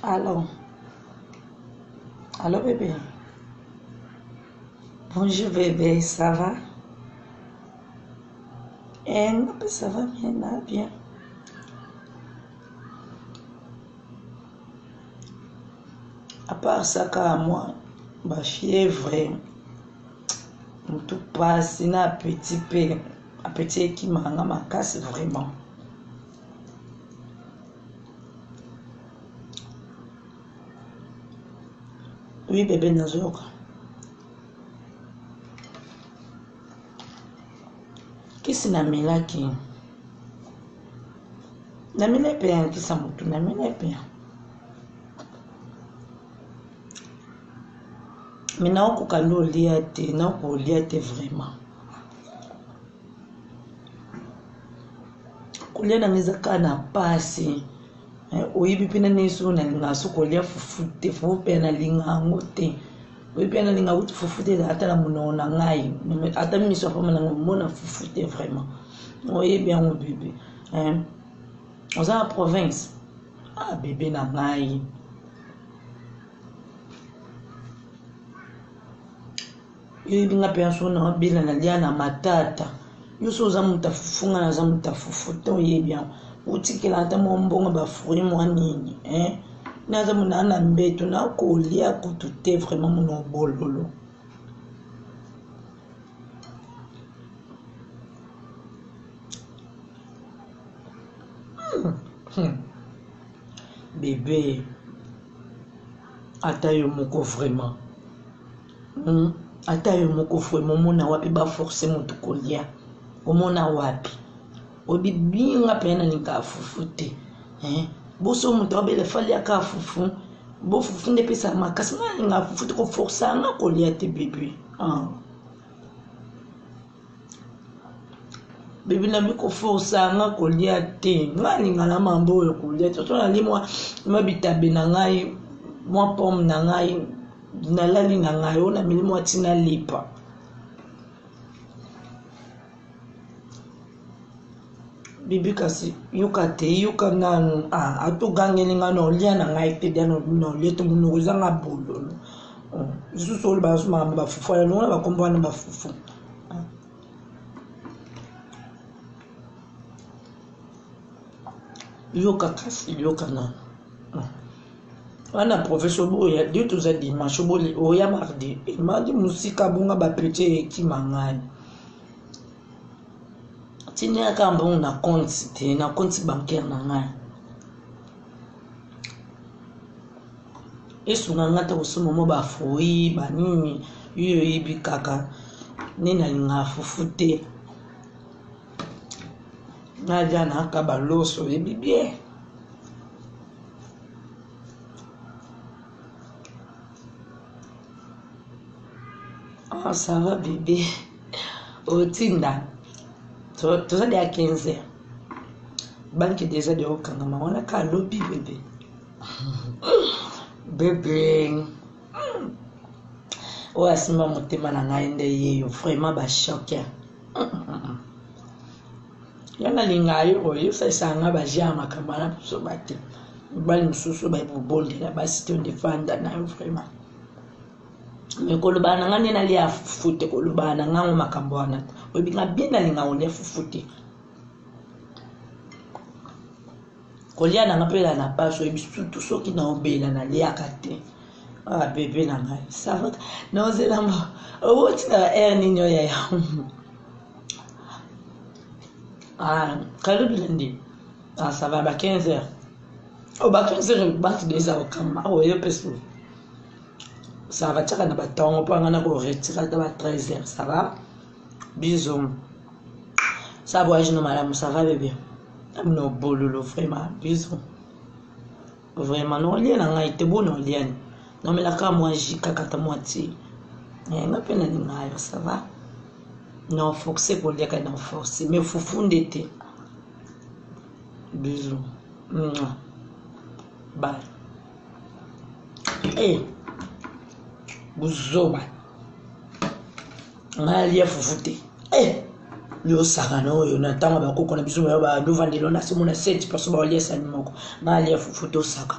Allô? Allô, bébé? Bonjour, bébé, ça va? Non, ça va bien, là, bien. À part ça, qu'à moi, ma fièvre, tout passe, il y a un petit qui m'a cassé vraiment. Oui, bébé, Nazoka. Qu'est-ce que tu as dit? Namila pia kisa mtu namila pia. Mina okukando lia te na okulia te vraiment. Kulia na ngeza kana pasi. Oyibi pina nesu na ngaso kulia fufute fupe na linga ngote. Oyibi pina linga uti fufute da ata na munona ngai. Ata mimi so fama na mona fufute vraiment. Oyibi yango bébé. On est en province. Ah, bébé na ngai. Yo binga penso na bila na lia na matata. Yo so za mutafufunga na za mutafufuta oyebya. Utikela ata mombonga ba fruit mo nini, Na za munana mbeto na ko lia kutute vraiment mono bololo. Bébé, ata yo moko vraiment. Ata yo moko vraiment mona wapi ba forcer mutu kolia. Omona wapi. Obi binga pena nika fufute. Boso mutu abele fali aka fufu. Bo fufu nde pesa makasi nga fufute ko forcer nga kolia te bébé. Bébé na biko forcer nga kolia te. Nga linga na mambo yo kolia te. To na limwa mabitabe na ngai, mwa pomme na ngai, na lali na ngai ona milimo atina lipa. Bibi kasi yuka te yuka nanu ato gangeli nga no lia na ngai te dia no lia to muno zanga bololo. Yesu so ba so mama ba fufu ya no ba kombo na ba fufu. Yoka kasi yoka na. Wana professeur boya dit tout ça dimanche boli oya mardi. Mardi musika bunga ba petit ki mangai. Tini akamba na compte bancaire na ngai. Esu ngata usumo mo ba foi ba nini yo yibi kaka nina linga fufute. Na jana akaba loso yibi bien. Ah, ça va bébé. Otinda. Tout ça à 15 heures. Banque déjà de Okangama. On a qu'à lobby bébé. Bébé. Oh, à ce moment, tu m'as dit vraiment ba choqué. Yana lingayo oyo ça nga ba jama kamana so bati. Bali mususu ba ibobonde na ba site on defanda na vraiment. Mais kolobana ngane na lia fufute kolobana ngango makambo wana. Obinga bien na linga on fufute. Kolia na ngapela na paso ebisu tout so ki na obela na lia kate. Ah bébé na ngai. Ça va. Non c'est là moi. Oh tu na air ninyo ya. Karibu lundi. Ça va, 15 heures. Oh, 15 heures, je vais déjà au camp. Yo, peso. Ça va, tu as un bâton, on peut en avoir retiré à 13 heures. Ça va? Bisous. Ça va, je ne madame, ça va, bébé. Non, bololo, vraiment. Bisous. Vraiment, non, lien, on a été bon, non, lien. Non, mais là, quand moi, j'ai caca moitié. On a peine à ça va? Non, forcé pour dire qu'elle est forcé. Mais il faut fonder. Bisous. Bye. Eh. Buzoba. Malia fufute. Eh. Yo sagano yo natanga ba kokona bisou ba do vandelo na simona 7 parce ba lia sanimoko. Malia fufute osaka.